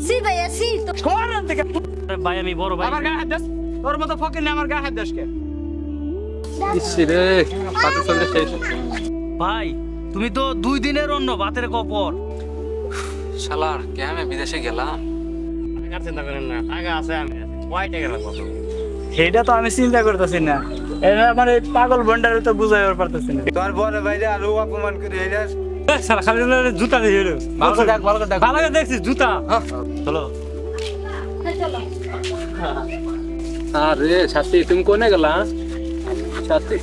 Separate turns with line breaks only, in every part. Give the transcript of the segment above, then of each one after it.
C ভাইয়া C তো
কোন থেকে
ভাই আমি বড় ভাই
আমার গায়ে হাত দাস তোর মতো ফকির না আমার গায়ে হাত দাস কে
ইসরে পাতে চলে শেষ
ভাই তুমি তো 2 দিনের অন্য ভাতের কপর
শালার কে আমি বিদেশে গেলাম
টাকার চিন্তা করেন না টাকা আছে আমি কয় টাকা লাগবে
সেটা তো আমি চিন্তা করতেছি না এরা আমার এই পাগল ভন্ডারে তো বুঝাই পারতেছি না
তোর বড় ভাইরে আরো অপমান করে এরাস
সারা খালি জুতা দিয়ে রে
ভালো করে দেখ ভালো করে দেখ
ভালো করে দেখছিস জুতা
চলো
চলো
আরে সাথী তুমি কোনে গেলা সাথী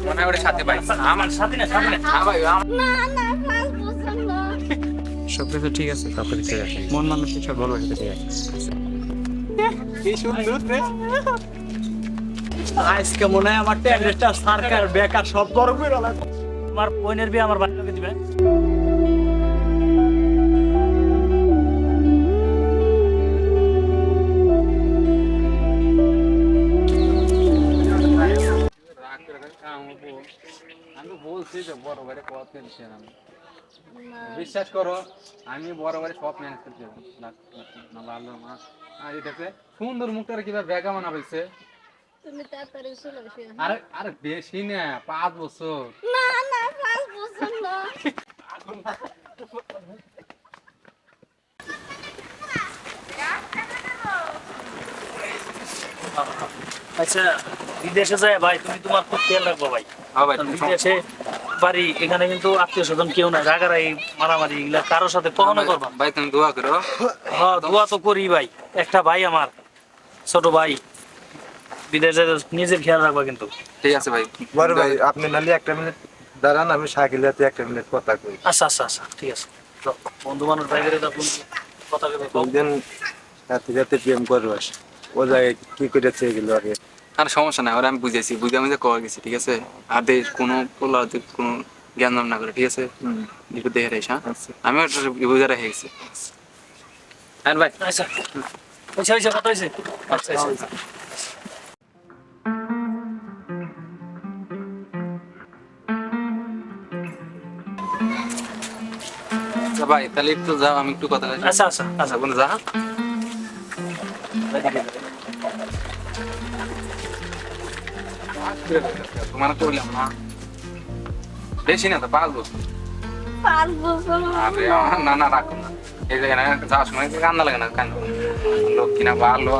মনে হয় ওর সাথে ভাই
আমার সাথে না সামনে
হ্যাঁ ভাই
না না ক্লাস পছন্দ
সব কিছু ঠিক আছে সব কিছু ঠিক আছে মন মানুষ সব ভালো আছে ঠিক আছে
কি সুন্দর রে
আজকে মনে হয় আমার ট্যালেন্টটা সরকার বেকার সব গরম করে লাগবে
তোমার বোনের বিয়ে আমার বাড়িতে দিবে
আমি বলছি যে বড় ভাইরে কত টেনশন আমি বিশ্বাস করো আমি বড় ভাইরে সব ম্যানেজ করতে না ভালো মা আর এটাতে সুন্দর মুখটার কিভাবে বেগা মানা বলছে
তুমি তাড়াতাড়ি চলে এসো
আরে আরে বেশি না 5 বছর
না না ক্লাস পছন্দ
আচ্ছা বিদেশে যায় ভাই তুমি তোমার খুব খেয়াল রাখবো ভাই
হ্যাঁ ভাই
বিদেশে বাড়ি এখানে কিন্তু আত্মীয় স্বজন কেউ নাই রাগারাই মারামারি এগুলা কারোর সাথে কখনো করবা না।
ভাই তুমি দোয়া করো
হ্যাঁ দোয়া তো করি ভাই একটা ভাই আমার ছোট ভাই বিদেশে নিজের খেয়াল রাখবা কিন্তু
ঠিক আছে ভাই
বড় ভাই আপনি নালি একটা মিনিট দাঁড়ান আমি সাইকেলে একটা মিনিট কথা কই
আচ্ছা আচ্ছা আচ্ছা ঠিক আছে যাও, বন্ধু মানুষ ড্রাইভারে তখন কথা বলবো
কোনদিন রাতে রাতে প্রেম করবাস ও জায়গায় কি করেছে এগুলো আগে
আর সমস্যা নাই ওরা আমি বুঝেছি বুঝে আমি যে কয়ে গেছি ঠিক আছে আর দেশ কোনো পোলা কোনো জ্ঞান দাম না করে ঠিক আছে বিপদ দেখে রেস হ্যাঁ আমি বুঝে রেখে গেছি আর ভাই
আচ্ছা আচ্ছা আচ্ছা কথা হয়েছে আচ্ছা আচ্ছা
আচ্ছা ভাই তাহলে একটু যাও আমি একটু কথা বলি
আচ্ছা আচ্ছা
আচ্ছা বন্ধু যা তোমার করলাম না বেশি না তো 5 বছর
5 বছর
আরে না না রাখো না এই জায়গায় যাওয়ার সময় কান্না লাগে না কান্না লক্ষ্মী না ভালো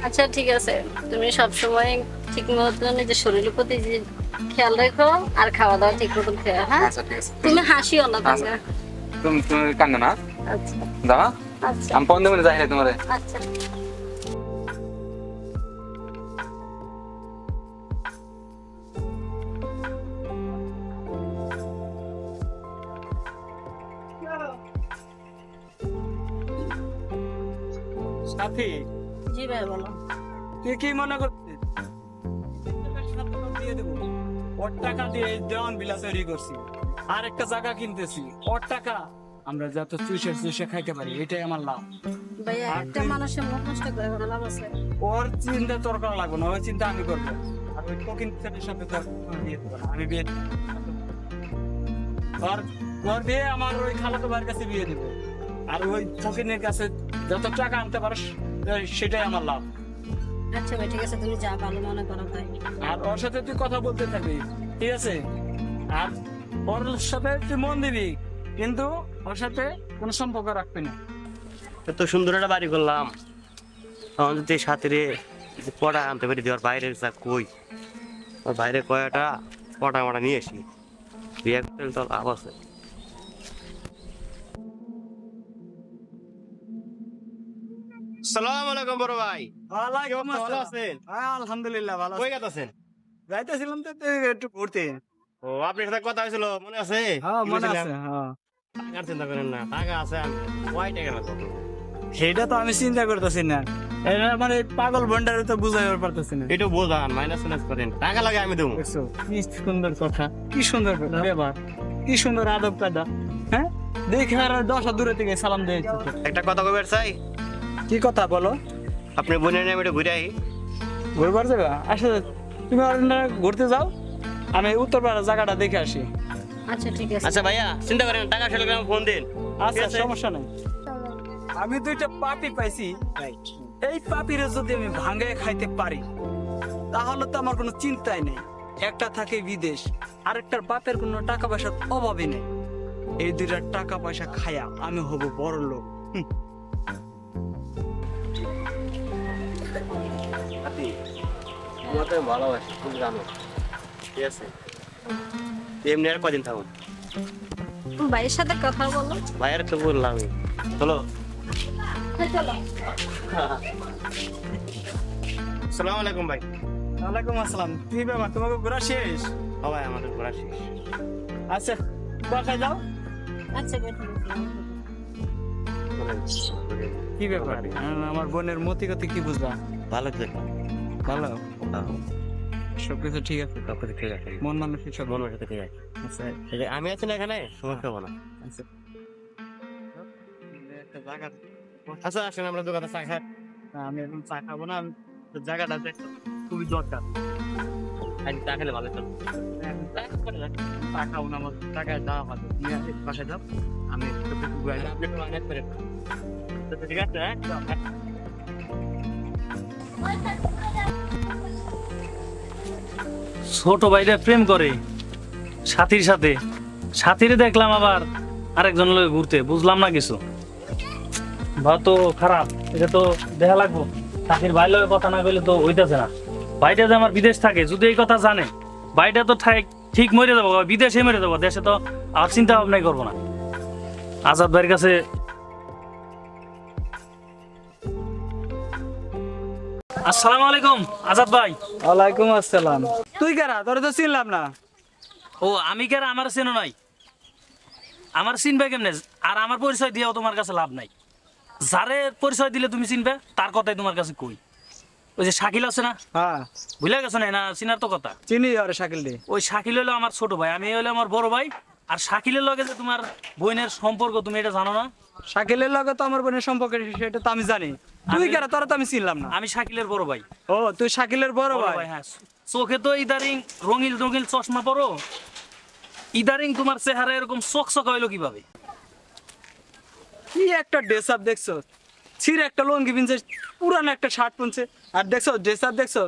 আচ্ছা ঠিক আছে তুমি সব সময় ঠিক মতো নিজের শরীরের প্রতি যে খেয়াল রাখো আর খাওয়া দাওয়া ঠিক মতো খেও হ্যাঁ
আচ্ছা ঠিক আছে
তুমি হাসিও না
আচ্ছা।
তাহলে
তুমি তুমি কান্না না
আচ্ছা
যাও
আচ্ছা
আমি 15 মিনিট যাই তোমারে
আচ্ছা
সাথী
জি ভাই বলো
তুই কি মনে করছিস দিয়ে দেবো ওর টাকা দিয়ে দেওয়ান বিলা তৈরি করছি আর একটা জায়গা কিনতেছি ওর টাকা আমরা যত চুষে চুষে খাইতে পারি এটাই আমার লাভ
ভাইয়া একটা মানুষের মুখ নষ্ট করে কোনো লাভ আছে
ওর চিন্তা তোর করা লাগবে না ওই চিন্তা আমি করবো আর ওই কোকিন ছেলের সাথে তোর বিয়ে দেবো না আমি বিয়ে ওর ওর দিয়ে আমার ওই খালাতো ভাইয়ের কাছে বিয়ে দেবো আর ওই ফকিনের কাছে যত টাকা আনতে পারস সেটাই আমার লাভ
আচ্ছা ভাই ঠিক আছে তুমি যা ভালো মনে করো তাই
আর ওর সাথে তুই কথা বলতে থাকবি ঠিক আছে আর ওর সাথে তুই মন দিবি কিন্তু ওর সাথে কোনো সম্পর্ক রাখবি না
এত সুন্দর একটা বাড়ি করলাম তখন যদি সাথে পড়া আনতে পারি দেওয়ার বাইরে যা কই আর বাইরে কয়টা পটা মটা নিয়ে আসি বিয়ে করতে তো লাভ আছে সালাম আলাইকুম বড় ভাই
ওয়ালাইকুম
ভালো
আসসালাম
আছেন
আলহামদুলিল্লাহ ভালো
কই গেছেন
যাইতেছিলাম তো একটু ঘুরতে
ও আপনার সাথে কথা হয়েছিল মনে আছে
হ্যাঁ মনে আছে হ্যাঁ
টাকার চিন্তা করেন না টাকা আছে আমি কয় টাকা লাগবে
সেটা তো আমি চিন্তা করতেছি না এটা মানে পাগল ভন্ডারে তো বুঝাই পারতেছি না
একটু বোঝান মাইনাস মাইনাস করেন টাকা লাগে আমি দেবো
দেখছো কি সুন্দর কথা কি সুন্দর ব্যবহার কি সুন্দর আদব কায়দা হ্যাঁ দেখে আর 10 হাত দূরে থেকে সালাম দিয়ে
একটা কথা কইবার চাই
কি কথা বলো
আপনি বোনের নামে একটু ঘুরে আই
ঘুরবার যাবে আসলে তুমি ঘুরতে যাও আমি উত্তরপাড়া জায়গাটা দেখে আসি
আচ্ছা ঠিক আছে
আচ্ছা ভাইয়া চিন্তা করেন টাকা ফেলে ফোন দিন
আচ্ছা
আছে?
সমস্যা নাই
চলো।
আমি দুইটা পাপি পাইছি, এই পাপিরে যদি আমি ভাঙায় খাইতে পারি তাহলে তো আমার কোনো চিন্তাই নেই। একটা থাকে বিদেশ, আরেকটার বাপের কোনো টাকা পয়সার অভাবই নেই। এই দুইটা টাকা পয়সা খায়া আমি হব বড় লোক।
হাতি, তোমাকে আমি ভালোবাসি, তুমি জানো, ঠিক আছে? এমনি আর কদিন থাকুন,
ভাইয়ের সাথে কথা বলো।
ভাইয়ের তো বললাম। চলো।
চলো।
আসসালামু আলাইকুম ভাই।
ওয়ালাইকুম আসসালাম। কি ব্যাপার, তোমাকে ঘোরা শেষ?
ও ভাই, আমাদের ঘোরা শেষ।
আচ্ছা, বাসায় যাও।
আচ্ছা বেশ।
কি ব্যাপার, আমার বোনের মতি গতি কি বুঝলা?
ভালো দেখলাম।
ভালো, সবকিছু ঠিক আছে?
সবকিছু ঠিক আছে,
মন মানসিক সব
মনের সাথে ঠিক আছে।
আচ্ছা।
আমি আছি না এখানে, সমস্যা হবো না।
আচ্ছা,
আচ্ছা, আসেন আমরা দোকানে চা খাই।
আমি এখন চা খাবো না, আমি জায়গাটা দেখতে খুবই দরকার।
আজ চা খেলে ভালো চলবে।
চা খাবো না, আমার টাকায় যাওয়া পাবে। তুমি আগে বাসায় যাও, আমি একটু ঘুরে আসি।
আপনি একটু অনেক করে ঠিক আছে, হ্যাঁ?
ছোট ভাইরা প্রেম করে সাথীর সাথে, সাথীরে দেখলাম আবার আরেকজন লোক ঘুরতে, বুঝলাম না কিছু। বা তো খারাপ, এটা তো দেখা লাগবো। সাথীর ভাই লোকের কথা না কইলে তো হইতেছে না। ভাইটা যে আমার বিদেশ থাকে, যদি এই কথা জানে, ভাইটা তো ঠিক মরে যাবো, বিদেশে মরে যাবো, দেশে তো আর চিন্তা ভাবনাই করবো না। আজাদ ভাইয়ের কাছে আসসালামু আলাইকুম আজাদ ভাই।
ওয়ালাইকুম আসসালাম। তুই কারা? তোরে তো চিনলাম না।
ও আমি কেন, আমার চেনো নাই? আমার চিনবে কেমনে? আর আমার পরিচয় দিয়েও তোমার কাছে লাভ নাই। যারে পরিচয় দিলে তুমি চিনবে, তার কথাই তোমার কাছে কই। ওই যে শাকিল আছে না,
হ্যাঁ,
ভুলে গেছো না? না চিনার তো কথা।
চিনি আরে শাকিল রে।
ওই শাকিল হলো আমার ছোট ভাই, আমি হলো আমার বড় ভাই। আর শাকিলের লগে যে তোমার বোনের সম্পর্ক, তুমি এটা জানো না?
শাকিলের লগে তো আমার বোনের সম্পর্ক, সেটা তো আমি জানি। তুই কারা? তোরা তো আমি চিনলাম না।
আমি শাকিলের বড় ভাই।
ও, তুই শাকিলের বড়
বড়
ভাই?
ভাই, হ্যাঁ। চোখে তো ইদারিং রঙিল রঙিল চশমা পরো, ইদারিং তোমার চেহারা এরকম চকচকা হইলো কিভাবে?
কি একটা ড্রেস আপ দেখছো, ছিঁড়ে একটা লঙ্গি পিনছে, পুরানো একটা শার্ট পরছে, আর দেখছো ড্রেস আপ দেখছো।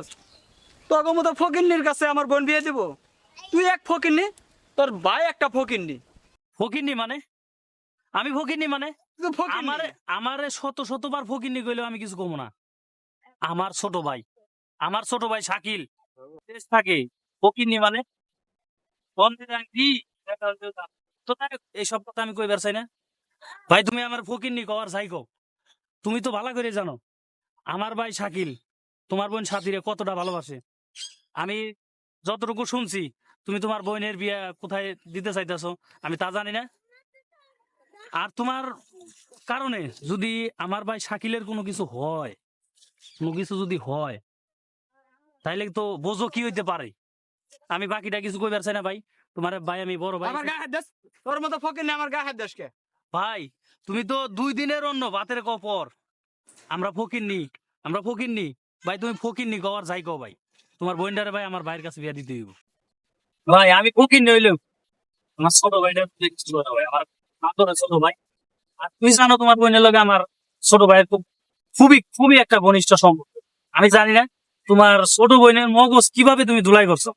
তোর মতো ফকিন্নির কাছে আমার বোন বিয়ে দিব? তুই এক ফকিন্নি, তোর ভাই একটা ফকিন্নি।
ফকিন্নি মানে? আমি ফকিন্নি মানে?
তুই ফকিন্নি।
আমারে আমারে শতবার ফকিন্নি কইলেও আমি কিছু কমু না। আমার ছোট ভাই শাকিল দেশ থাকে, ফকিন্নি মানে? এইসব কথা আমি কইবার চাই না ভাই। তুমি আমার ফকিন্নি কওয়ার চাই কও। তুমি তো ভালো করে জানো আমার ভাই শাকিল তোমার বোন সাথীরে কতটা ভালোবাসে। আমি যতটুকু শুনছি, তুমি তোমার বোনের বিয়ে কোথায় দিতে চাইতেছো আমি তা জানি না। আর তোমার কারণে যদি আমার ভাই শাকিলের কোনো কিছু যদি হয়, তাইলে তো বোঝো কি হইতে পারে। আমি বাকিটা কিছু কইবার চাই না ভাই। তোমার ভাই, আমি বড় ভাই।
আমার গায়ে হাত দিস, তোর মতো ফকিন্নি আমার গায়ে হাত দিস কে?
ভাই তুমি তো 2 দিনের অন্য ভাতের কপর। আমরা ফকিরনি ভাই। তুমি ফকিরনি কওয়ার যাই কও ভাই। তোমার বোনটারে ভাই আমার ভাইয়ের কাছে বিয়া দিতে হইব ভাই। আমি ফকিরনি হইলেও আমার ছোট ভাইটা ভাই, আমার আদরের ছোট ভাই। আর তুই জানো তোমার বোনের লগে আমার ছোট ভাইয়ের খুবই একটা ঘনিষ্ঠ সম্পর্ক। আমি জানি না তোমার ছোট বোনের মগজ কিভাবে তুমি ধুলাই করছো।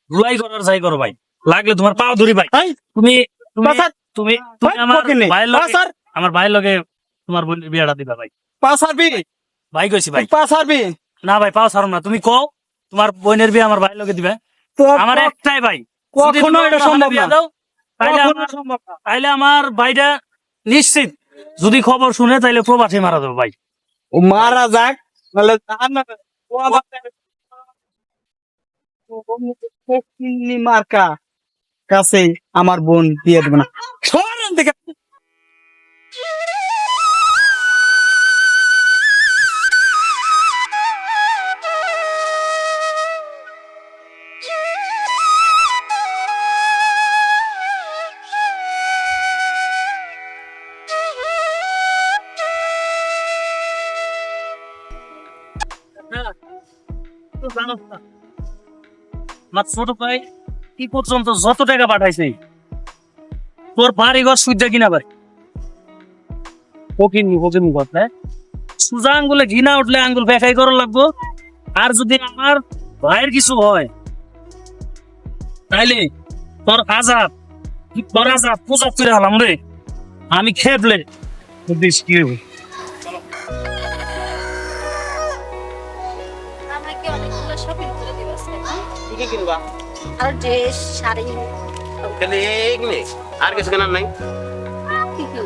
ধুলাই করার যাই করো ভাই, লাগলে তোমার পা ধরি ভাই। তুমি তুমি তুমি আমার ভাইয়ের লগে তোমার বোনের বিয়াটা দিবা ভাই। ভাই কইছি ভাই। না ভাই, পাও ছাড়ো না। তুমি কও তোমার বোনের বিয়ে আমার ভাইয়ের লগে দিবে। আমার একটাই ভাই,
কখনো এটা সম্ভব না।
তাইলে আমার ভাইটা নিশ্চিত যদি খবর শুনে তাইলে প্রবাসে মারা দেবো ভাই।
ও মারা যাক, নাহলে ফকিন্নি মার্কা কাছে আমার বোন বিয়ে দেবে না। সরেন থেকে।
আমার ছোট ভাই কি পর্যন্ত যত টাকা পাঠাইছে তোর বাড়ি ঘর সুবিধা কিনা ভাই, ফকিনি কথা সুজা আঙ্গুলে ঘি না উঠলে আঙ্গুল বেকাই করা লাগবো। আর যদি আমার ভাইয়ের কিছু হয় তাইলে তোর আজাদ পূজা করে হলাম রে। আমি খেপলে দেশ কি হইব।
আমরা কি অনেকগুলো শপিং করে দিব আজকে, না?
কি কি কিনবা?
আর ড্রেস শাড়ি
খালি এইগুলি, আর কিছু কেনার নাই?
কি কি?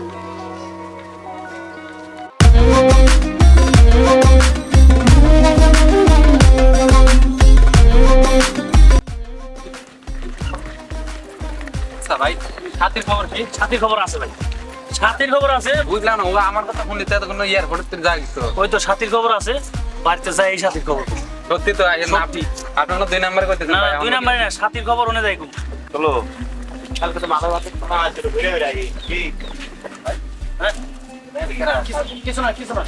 আচ্ছা ভাই,
ছাতির খবর কি? ছাতির খবর আছে ভাই, ছাতির খবর আছে।
বুঝলাম না, ও আমার কথা শুনলে তো কোনো এয়ারপোর্ট থেকে যা গেছো।
ওই তো ছাতির খবর আছে, বাড়িতে যাই এই ছাতির খবর।
সত্যি তো
সত্যি।
আপনার 2 নাম্বার করতেছেন
না
ভাই।
2 নাম্বারে না, ছাতির খবর ওনে যাই।
চলো কালকে তো মাথা ব্যথা ছিল, ঘুরে ঘুরে আগে কি
কিছু না কিছু না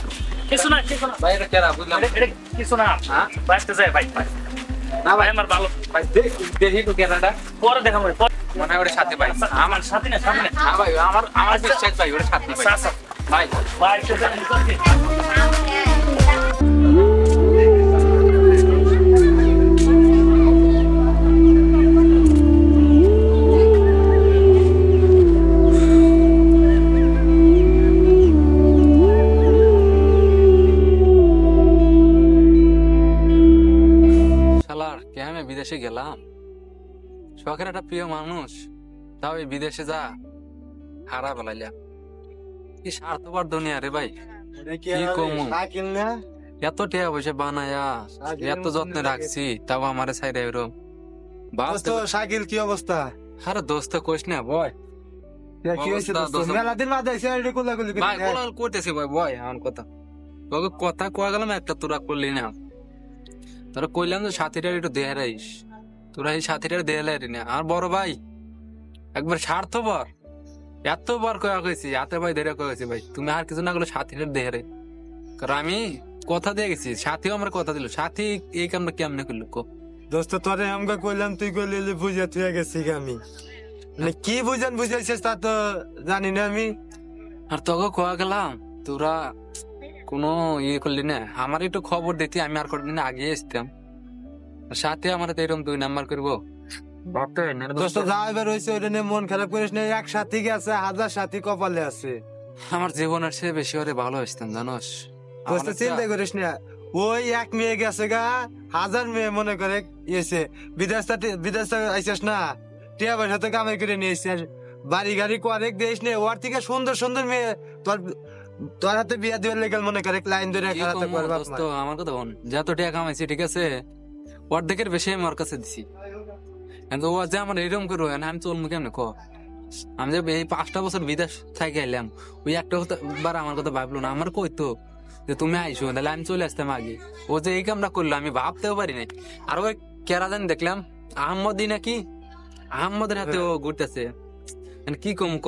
কিছু না কিছু না
ভাই এটা কেরা বুঝলাম
এটা কিছু না।
হ্যাঁ?
বাড়িতে যাই ভাই ভাই।
না ভাই,
ভাই আমার ভালো,
ভাই দেখি তো কেরাটা
পরে দেখা ভাই।
মনে হয় ওটা সাথে ভাই।
আমার সাথে না সাথে না।
না ভাই, আমার বিশ্বাস ভাই ওটা সাথে ভাই।
আচ্ছা
ভাই
বাড়িতে যাই।
শালার কে আমি বিদেশে গেলাম, শখের একটা প্রিয় মানুষ, তাও এই বিদেশে যা হারা বেলাইলাম। কি স্বার্থপর দুনিয়া রে ভাই, কি কমু?
সাইকেল না
এত টাকা পয়সা বানায়া এত যত্নে রাখছি, তাও আমার সাইডে এরকম
দোস্ত সাইকেল কি অবস্থা?
আরে দোস্ত কোশ না বয়
কি হয়েছে
অবস্থা,
দোস্ত?
দোস্ত।
মেলা দিন বাদে এসে এটা কোলাকুলি করি
ভাই কোলাকুলি করতেছি ভাই, বয় আমার কথা তোকে কথা কয়া গেলাম, একটা তোরা করলি না। তোরা কইলাম যে সাথীটার একটু দেহে রাইস, তোরা এই সাথীটার দেহে লাইরি না। আর বড় ভাই একবার স্বার্থপর, এতবার কয়া কইছি, হাতে ভাই ধরে কয়েছি ভাই তুমি আর কিছু না করলে সাথীটার দেহে রে। কারণ আমি কথা দিয়ে গেছি, সাথীও আমার কথা দিল, সাথী এই কামটা কেমনে করলো কো?
দোস্ত তোরে আমাকে কইলাম, তুই কইলি বুঝে তুই গেছি আমি মানে কি বুঝাইছিস তা তো জানি না আমি।
আর তোকে কয়া গেলাম, তোরা কোনো ইয়ে করলি না, আমার একটু খবর দিতি, আমি আর কদিন আগে আসতাম। আর সাথে আমার তো এরকম 2 নাম্বার করবো ভাবতে হয় না রে
দোস্ত
দোস্ত।
যা এবার হয়েছে ওটা নিয়ে মন খারাপ করিস না, এক সাথী গেছে, 1000 সাথী কপালে আছে।
আমার জীবনের চেয়ে বেশি ওরে ভালো হইতাম জানোস।
দোস্ত চিন্তা করিস না, ওই এক মেয়ে গেছে গা, 1000 মেয়ে মনে করে ইয়েছে, বিদেশ থেকে আইসিস না, টিয়া পয়সা তো কামাই করে নিয়েছে, আর বাড়ি গাড়ি করেক দিস নে, ওর থেকে সুন্দর সুন্দর মেয়ে তোর হাতে বিয়া দেওয়ার লেগে মনে করে লাইন ধরে
কি
খেলাতে
কমু
পারবা।
দোস্ত, আমার কথা বল, যত টাকা কামাইছি ঠিক আছে, অর্ধেকের বেশি আমি ওর কাছে দিছি। কিন্তু ও যে আমার এরকম করবো, আমি চলবো কেমনে ক? আমি যে এই 5টা বছর বিদেশ থেকে এলাম, ওই একটা বার আমার কথা ভাবলো না, আমার কইতো যে তুমি আইসো, তাহলে আমি চলে আসতাম আগে। ও যে এই কামটা করলো আমি ভাবতেও পারি নাই। আর ওই কেরা জানি দেখলাম আহম্মদি নাকি, আহম্মদের হাতে ও ঘুরতেছে। কি কম ক,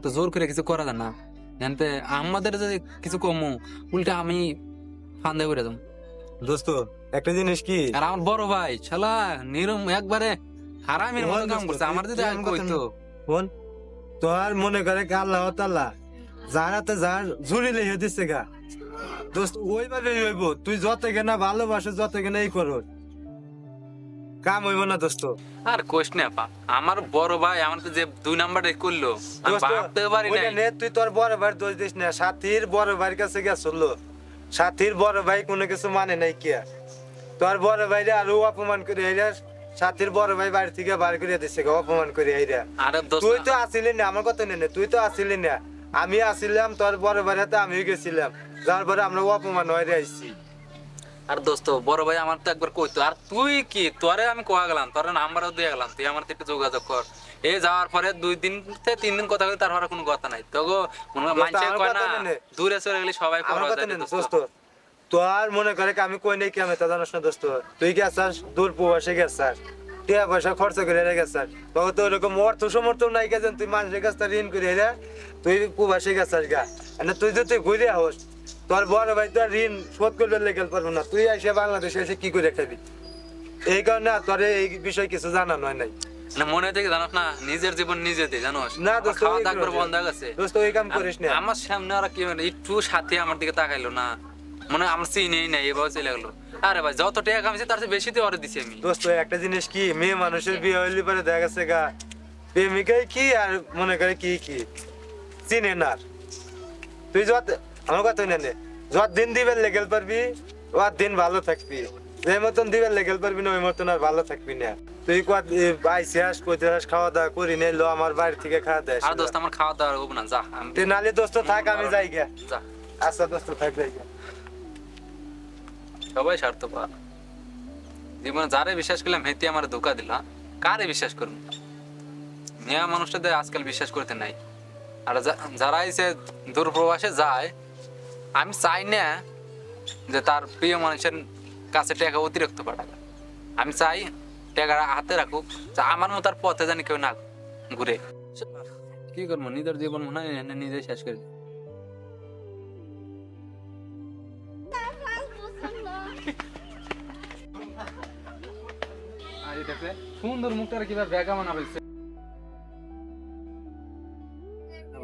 তো জোর করে কিছু করা যায় না। জানতে আহম্মদের যদি কিছু কমু, উল্টা আমি ফান্দে করে যাম।
দোস্ত একটা জিনিস কি,
আর আমার বড় ভাই শালা নিরম একবারে হারামির মতো কাম করছে, আমার যদি আগে কইতো।
বোন তোর মনে করে আল্লাহ তাআলা যার হাতে যার ঝুড়ি লেগে দিচ্ছে গা, দোস্ত ওইভাবে হইব। তুই যত কেনা ভালোবাসো, যত কেনা এই করো, কাম হইব না দোস্ত।
আর কোশ না পা, আমার বড় ভাই আমার তো যে 2 নাম্বারটা করলো, আমি
দোস্ত,
ভাবতে পারি
ওইটা
নাই।
নে, তুই তোর বড় ভাই দোষ দিস না, সাথীর বড় ভাইয়ের কাছে গেছিল, সাথীর বড় ভাই কোনো কিছু মানে নাই কি, তোর বড় ভাইরা আরো অপমান করে আইরা, সাথীর বড় ভাই বাড়ি থেকে বার করে দিচ্ছে গা, অপমান করে আইরা।
আরে দোস্ত,
তুই তো আসিলি না, আমার কথা নেই, তুই তো আসিলি না, আমি আসিলাম, তোর বড় ভাইয়ের হাতে আমিও গেছিলাম, যার পরে আমরা অপমান হয়ে আইছি।
আর দোস্ত বড় ভাই আমার তো একবার কইতো, আর তুই কি তোরে আমি কোয়া গেলাম, তোর নাম্বারও দিয়ে গেলাম, তুই আমার একটু যোগাযোগ কর। এই যাওয়ার পরে 2 দিন থেকে 3 দিন কথা কই, তার আর কোনো কথা নাই। তোগো মনে হয় মানছে
আমার
কয়
কথা
না,
নে।
দূরে চলে গেলে সবাই
আমার
পরোয়া
কথা
যায়
নেই
দোস্ত।
দোস্ত, তোর মনে করে আমি কই নাই কি, আমি তা জানাস না দোস্ত, তুই গেছাস দূর প্রবাসে গেছাস, টাকা পয়সা খরচ করে গেছাস, তবে তো ওরকম অর্থ সমর্থন নাই গেছেন, তুই মানুষের কাছ থেকে ঋণ করে তুই প্রবাসে গেছাস গা। তুই যদি ঘুরে হোস, তোর বড় ভাই তোর ঋণ শোধ করবে লেগে পারবো না, তুই এসে বাংলাদেশে এসে কি করে খাবি? এই কারণে তোর এই বিষয়ে কিছু জানা নয় নাই।
না মনে থেকে জানোস না নিজের জীবন নিজেতে জানোস
না
আমার
দোস্ত,
খাওয়া
ওই
দাওয়া একবার
করে।
বন্ধ হয়ে গেছে
দোস্ত ওই কাম করিস না
আমার সামনে ওরা কি মানে একটু সাথে আমার দিকে তাকাইলো না মনে হয় আমার চিনেই নাই এভাবে চলে গেলো আরে ভাই যত টাকা কামাইছি তার চেয়ে বেশি দিয়ে অর্ডার দিছি আমি
দোস্ত একটা জিনিস কি মেয়ে মানুষের বিয়ে হইলে পরে দেখা গেছে গা প্রেমিকাই কি আর মনে করে কি কি চিনে না আর। তুই যত আমার কথা নেনে যত দিন দিবেন লেগেল পারবি ওর দিন ভালো থাকবি যে মতন দিবেন লেগেল পারবি না ওই মতন আর ভালো থাকবি না তুই বাইসে আস কইতে আস খাওয়া দাওয়া করি নে লো আমার বাড়ি থেকে খাওয়া দেয়
আর দোস্ত আমার খাওয়া দাওয়া হবে না যা আমি
তুই নালে দোস্ত থাক আমি যাই গা
যা
আচ্ছা দোস্ত থাক যাই গা
সবাই স্বার্থপর জীবনে যারে বিশ্বাস করলাম হেঁটে আমার ধোকা দিল হ্যাঁ? কারে বিশ্বাস করুন মেয়া মানুষটাদের আজকাল বিশ্বাস করতে নাই আর যারা এসে দূরপ্রবাসে যায় আমি চাই না যে তার প্রিয় মানুষের কাছে টাকা অতিরিক্ত পাঠাবে আমি চাই টাকা হাতে রাখুক যা আমার মতো তার পথে জানি কেউ না ঘুরে কি করবো নিজের জীবন মনে হয় নিজে শেষ করে দিই। আর এটাতে সুন্দর মুখটা কিভাবে বেগা মানা হয়েছে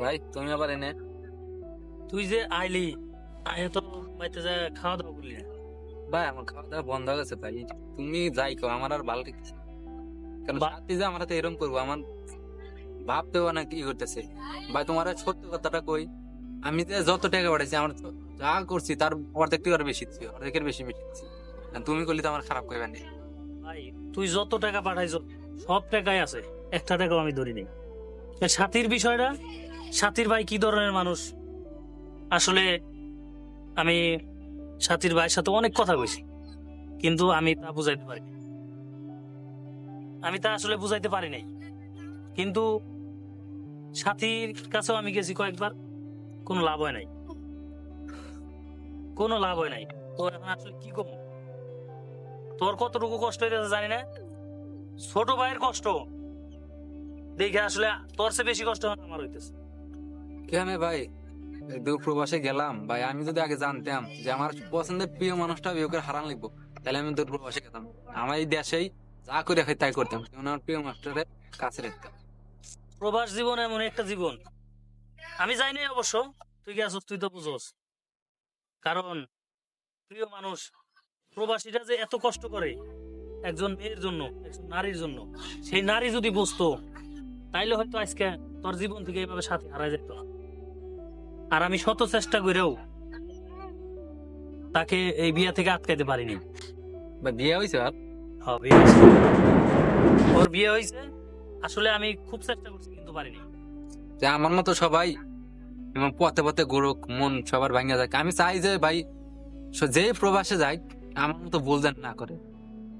ভাই তুমি আবার এনে
তুই যে আইলি আয় তো বাইতে যা খাওয়া দাওয়া করলি না।
ভাই আমার খাওয়া দাওয়া বন্ধ হয়ে গেছে ভাই তুমি যাই কো আমার আর ভালো লাগছে কারণ সাথে যে আমার হাতে এরকম করবো আমার ভাবতেও না কি করতেছে ভাই তোমার সত্য কথাটা কই আমি যে যত টাকা পাঠাইছি আমার যা করছি তার অর্ধেক টাকার বেশি দিচ্ছি অর্ধেকের বেশি বেশি দিচ্ছি আর তুমি করলে তো আমার খারাপ করবে না
ভাই তুই যত টাকা পাঠাইছ সব টাকাই আছে, একটা টাকাও আমি ধরি নেই। এর সাথীর বিষয়টা, সাথীর ভাই কি ধরনের মানুষ আসলে আমি সাথীর ভাইয়ের সাথে অনেক কথা কইছি, কিন্তু আমি তা বুঝাইতে পারি নাই। আমি তা আসলে বুঝাইতে পারি নাই, কিন্তু সাথীর কাছেও আমি গেছি কয়েকবার, কোনো লাভ হয় নাই, কোনো লাভ হয় নাই। তো এখন আসলে কি করবো? তোর কতটুকু কষ্ট হইতেছে জানি না, ছোট ভাইয়ের কষ্ট দেখে আসলে তোর চেয়ে বেশি কষ্ট আমার হইতেছে।
কেন ভাই দূর প্রবাসে গেলাম ভাই, আমি যদি আগে জানতাম যে আমার পছন্দের প্রিয় মানুষটা বিয়ে করে হারান লিখবো, তাহলে আমি দূর প্রবাসে গেতাম। আমার এই দেশেই যা করে খাই তাই করতাম, আমার প্রিয় মানুষটারে কাছে রাখতাম।
প্রবাস জীবন এমন একটা জীবন, আমি যাই নাই অবশ্য, তুই গেছস তুই তো বুঝোস। কারণ প্রিয় মানুষ প্রবাসীরা যে এত কষ্ট করে একজন মেয়ের জন্য, একজন নারীর জন্য, সেই নারী যদি বুঝতো তাইলে হয়তো আজকে তোর জীবন থেকে এইভাবে সাথে হারা যেত না। আর আমি শত চেষ্টা করেও তাকে এই বিয়ে থেকে আটকাইতে পারিনি।
ভাই বিয়ে হয়েছে আর
হ্যাঁ, বিয়ে হয়েছে। ওর বিয়ে হয়েছে, আসলে আমি খুব চেষ্টা করছি কিন্তু পারিনি।
যে আমার মতো সবাই এবং পথে পথে গড়ুক, মন সবার ভাঙা যায়। আমি চাই যে ভাই যে প্রবাসে যায় আমার মতো ভুল যেন না করে,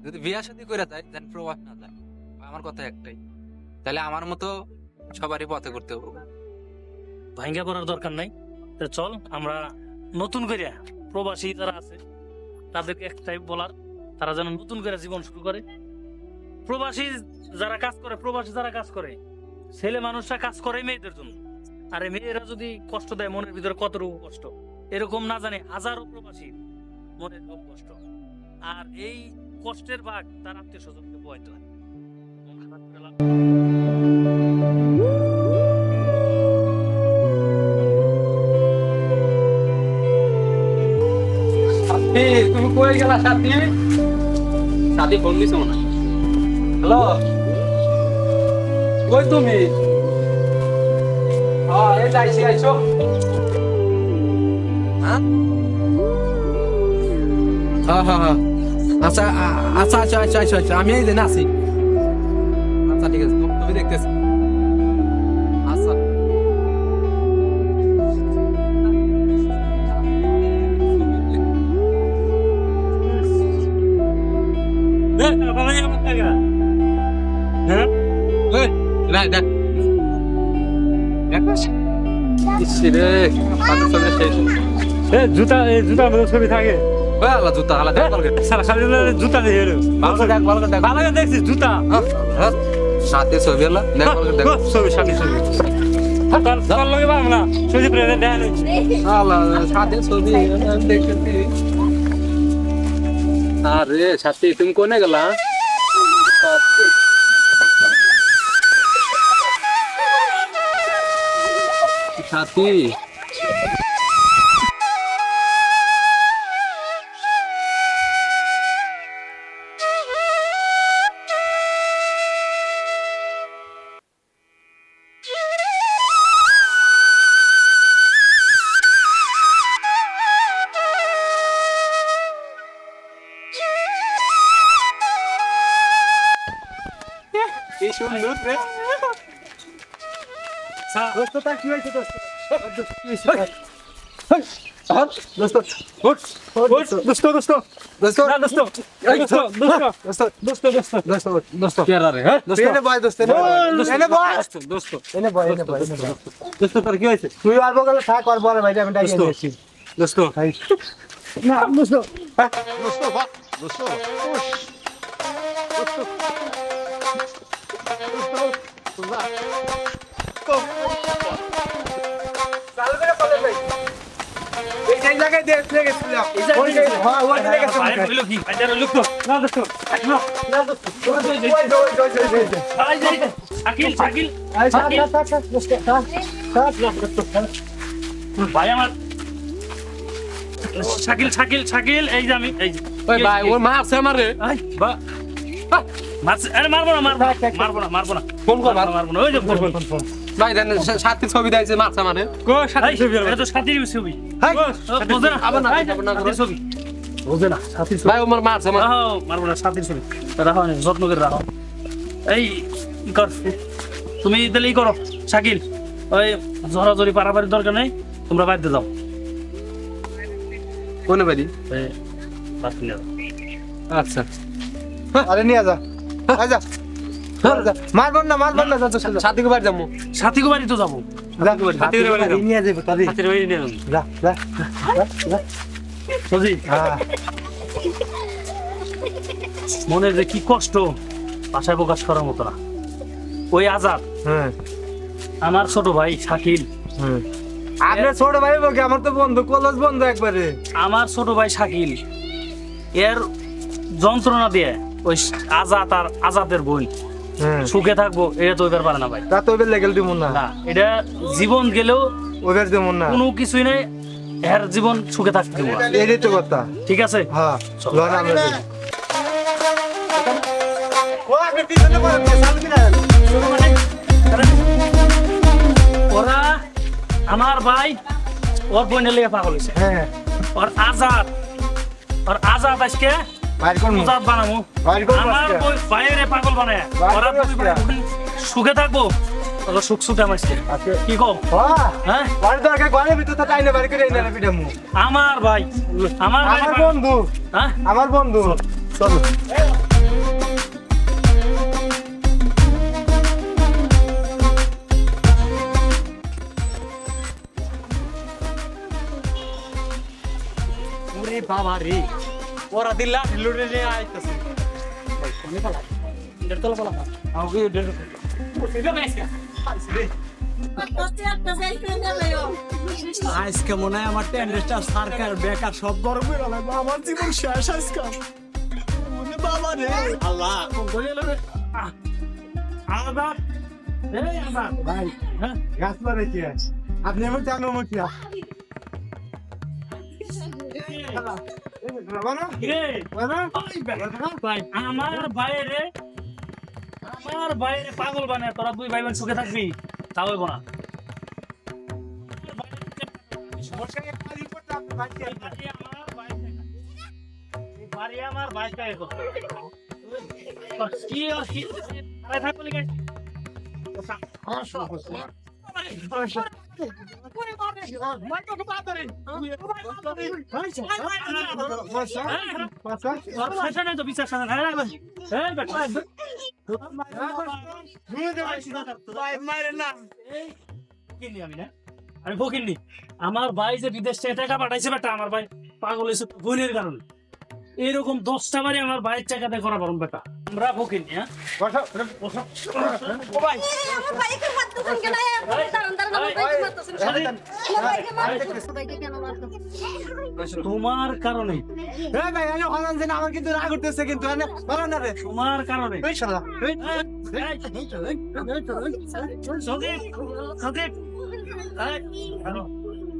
যদি বিয়া শাদী করে যায় যেন প্রবাস না যায়। আমার কথা একটাই, তাহলে আমার মতো সবারই পথে করতে হবে।
ভাঙ্গা পড়ার দরকার নাই। তো চল আমরা নতুন করে প্রবাসী যারা আছে তাদেরকে একটাই বলার, তারা যেন নতুন করে জীবন শুরু করে। প্রবাসী যারা কাজ করে, প্রবাসী যারা কাজ করে, ছেলে মানুষরা কাজ করে মেয়েদের জন্য, আর এই মেয়েরা যদি কষ্ট দেয় মনের ভিতরে কতটুকু কষ্ট এরকম না জানে হাজারো প্রবাসী মনের খুব কষ্ট, আর এই কষ্টের ভাগ তার আত্মীয় স্বজনকে বইতে হয়। মন খারাপ করে লাভ নেই।
তুমি কই গেলা সাথী? সাথী ফোন দিছো না? হ্যালো, কই তুমি? এই যাইছি, আইছো? হ্যাঁ হ্যাঁ হ্যাঁ, আচ্ছা আচ্ছা আচ্ছা আচ্ছা আচ্ছা আচ্ছা, আমি এই যে না আছি। আচ্ছা ঠিক আছে, তুমি দেখতেছি। আচ্ছা
হ্যাঁ,
জুতা মধ্যে ছবি থাকে
জুতা হালা
সারা খালি জুতা দিয়ে
ভালো করে দেখ, ভালো করে দেখ।
ভালো দেখছিস জুতা
সাথে ছবি হলো দেখ, ভালো করে দেখ।
ছবি সামনে ছবি তার লগে পারবো না ছবি প্রেজেন্ট দেয়
সাথে ছবি দেখতেছি। আরে সাথী তুমি কোনে গেলা? সাথী
এই সুন্দর রে দোস্ত তা কি হয়েছে দোস্ত কি হয়েছে দোস্ত উঠ দোস্ত দোস্ত দোস্ত না দোস্ত দোস্ত দোস্ত দোস্ত দোস্ত দোস্ত দোস্ত
কেরা রে হ্যাঁ
দোস্ত এনে বয় দোস্ত এনে বয়
দোস্ত
এনে বয় দোস্ত তোর কি হয়েছে তুই আর বগলে থাক আর বড় ভাইটা আমি ডাকিয়ে দিয়েছি
দোস্ত
না দোস্ত
দোস্ত বাহ দোস্ত
চালু করে বলে ভাই এই যে জায়গায় দেখতে গেছিলাম ওই যে হ্যাঁ ওই জায়গায় গেছিলাম
বাইরে হইলো কি বাইরে লোক তো
না দোস্ত না দোস্ত ওই
শাকিল শাকিল
আই থাক দোস্ত থাক
ভাই আমার শাকিল শাকিল শাকিল এই যে আমি এই যে
ওই ভাই ওর মারছে আমারে
আই বা মারছে আরে মারবো না মারবো না
ফোন কর
মারবো না ওই যে ফোন
ভাই দেন সাথী ছবি দেখাইছে মারছে আমারে
কো সাথী ছবি এটা তো সাথীর ছবি বোঝে না
আবার না
সাথীর ছবি বোঝে না সাথীর ছবি
ভাই ওর মারছে আমার
রাহো মারবো না সাথীর ছবি রাহো না যত্ন করে রাহো এই ই কর তুমি তাহলে ই করো শাকিল ওই জড়াজড়ি পারাপারির দরকার নেই তোমরা বাইরে যাও
কোনে বাড়ি
এই বাদ নিয়ে যাও
আচ্ছা
আরে নিয়ে যা আচ্ছা মারবন না যা দোস্ত
সাথীকে বাড়ি যাবো
সাথী বাড়ি তো যাবো
হাতির বাড়ি নিয়ে যাবে তারে
সাথীর বাড়ি নিয়ে যাবো
যা যা
সজি
হ্যাঁ
মনের যে কি কষ্ট ভাষায় প্রকাশ করার মতো না ওই আজাদ
হ্যাঁ
আমার ছোট ভাই শাকিল
আপনার ছোট ভাই বকে আমার তো বন্ধু কলেজ বন্ধু একবারে
আমার ছোট ভাই শাকিল এর যন্ত্রণা দিয়ে ওই আজাদ আর আজাদের বোন সুখে থাকবো এটা তো এবার পারে না ভাই
তা তো এবার লেগেল দিব না
না এটা জীবন গেলেও
ওদের দিব না
কোনো কিছুই নেই এর জীবন সুখে থাকতে দেবো না।
এটাই তো কথা
ঠিক আছে
হ্যাঁ
চল।
লন আমরা ও আপনি পিছনে পড়েন চালু কিনা
ওরা আমার ভাই ওর বোনের লেগে পাগল হয়েছে
হ্যাঁ
ওর আজাদ আজকে
বাইর কোন
আজাদ বানাবো
বাইর কোন
আমার বাইরে পাগল বানায় ওরা দুই ভাই বোন সুখে থাকবো ওরা সুখ সুখে আমার
আজকে
কি কম হ্যাঁ
বাড়ি দরকার ঘরের ভিতর তো টাইনে বাড়ি করে এনে পিটামু
আমার ভাই আমার ভাই
আমার বন্ধু
হ্যাঁ
আমার বন্ধু চলো
ওরে বাবা রে ওরা দিল্লা লুটে নিয়ে আইতাছে ভাই কোনে পালা দেড় তলা পালা আমাকে দেড় সেটা নাইসকা
আজকে মনে হয় আমার টেন্ডারটা সরকার বেকার সব গরম হয়ে গেল আমার জীবন শেষ আজকে ওরে বাবা রে
আল্লাহ কোন গলে রে আলাদা এই আজাদ
ভাই
হ্যাঁ
গাছ মারে কি আছে আপনি আমার জানো মো কি
রে ভাই আমার বাইরে পাগল বানায় তোরা দুই ভাই বোন সুখে থাকবি তাও হইব না বাড়ি আমার বাইক কি থাকবো লিখে আমি ফকিরনি আমার ভাই যে বিদেশ থেকে টাকা পাঠাইছে বেটা আমার ভাই পাগল হয়েছে বোনের কারণে এরকম 10টা বাড়ি আমার ভাইয়ের টাকাতে করা পারুন বেটা আমরা ফকিরনি হ্যাঁ ও ভাই তোমার কারণে
আমার কিন্তু রাগ উঠতেছে কিন্তু ভালো না রে
তোমার কারণে
এই শালা
সদীপ সদীপ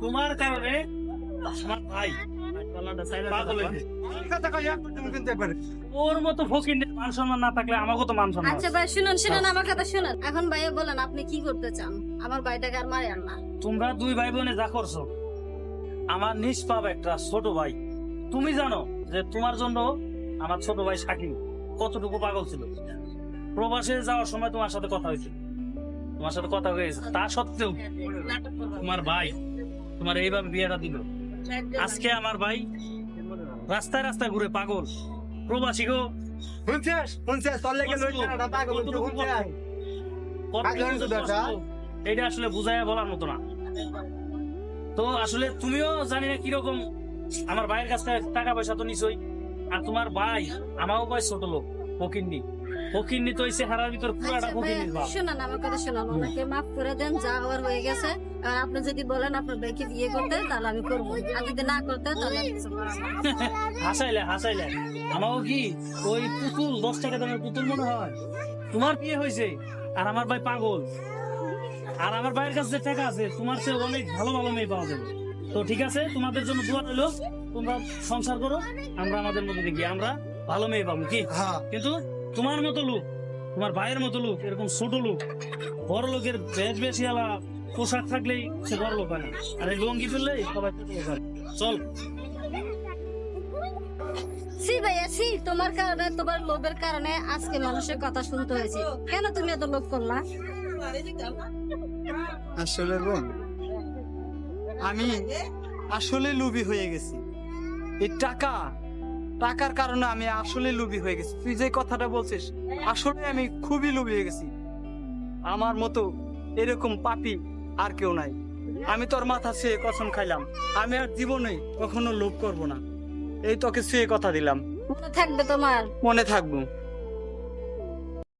তোমার কারণে আমার ভাই পাগল হয়েছে।
তুমি কিন্তু একবার
ওর মতো ফকির মান সম্মান না থাকলে আমাকেও তো মান সম্মান
আচ্ছা
আছে।
ভাই শুনুন আমার কথা শুনুন। এখন ভাইয়া বলেন আপনি কি করতে চান? আমার ভাইটাকে আর মারে আর না।
তোমরা দুই ভাই বোনে যা করছো, আমার নিষ্পাপ একটা ছোট ভাই, তুমি জানো যে তোমার জন্য আমার ছোট ভাই শাকিল কতটুকু পাগল ছিল। প্রবাসে যাওয়ার সময় তোমার সাথে কথা হয়েছিল, তোমার সাথে কথা হয়েছে, তা সত্ত্বেও তোমার ভাই তোমার এইভাবে বিয়েটা দিল। আজকে আমার ভাই রাস্তায় রাস্তায় ঘুরে পাগল, প্রবাসী গো।
শুনছিস তোর লেগে লইটা পাগল হইছে,
কতটুকু
শুনছিস?
কষ্ট, কতটুকু
পাগল
কষ্ট, এটা আসলে বুঝাইয়া বলার মতো না। তো আসলে তুমিও জানি না কিরকম আমার ভাইয়ের কাছ থেকে টাকা পয়সা তো নিছই, আর তোমার ভাই আমারও ভাই ছোট লোক, ফকিন্নি। ফকিন্নি তো এই চেহারার ভিতর পুরাটা
আচ্ছা ভাইয়া
ফকিন্নির ভাব।
শুনুন আমার কথা শুনুন, ওনাকে মাফ করে দেন, যা হওয়ার হয়ে গেছে। আর আপনি যদি বলেন আপনার ভাইকে বিয়ে করতে তাহলে আমি করবো, আর যদি না করতে তাহলে আমি কিছু করবো না।
হাসাইলে আমারও কি ওই পুতুল 10 টাকা দামের পুতুল মনে হয়? তোমার বিয়ে হয়েছে আর আমার ভাই পাগল, আর আমার ভাইয়ের কাছে যে টাকা আছে তোমার চেয়ে অনেক ভালো ভালো মেয়ে পাওয়া যাবে। তো ঠিক আছে, তোমাদের জন্য দোয়া রইলো, তোমরা সংসার করো, আমরা আমাদের মতো দেখি আমরা ভালো মেয়ে পাবো কি।
হ্যাঁ
কিন্তু তোমার মতো লোক, তোমার ভাইয়ের মতো লোক, এরকম ছোট লোক, বড় লোকের বেশ বেশিয়ালা পোশাক থাকলেই সে বড় লোক হয় না, আর এই লঙ্গি ফেললেই সবাই ছোট লোক হয়। চল।
সি ভাইয়া সি, তোমার কারণে, তোমার লোভের কারণে আজকে মানুষের কথা শুনতে হয়েছে। কেন তুমি এত লোভ করলা?
আসলে বোন, আমি আসলে লোভী হয়ে গেছি। এই টাকার কারণে আমি আসলে লোভী হয়ে গেছি। তুই যে কথাটা বলছিস, আসলে আমি খুবই লোভী হয়ে গেছি। আমার মতো এরকম পাপী আর কেউ নাই। আমি তোর মাথা ছুঁয়ে কসম খাইলাম, আমি আর জীবনে কখনো লোভ করব না। এই তোকে ছুঁয়ে কথা দিলাম,
মনে থাকবে তোমার?
মনে থাকবো।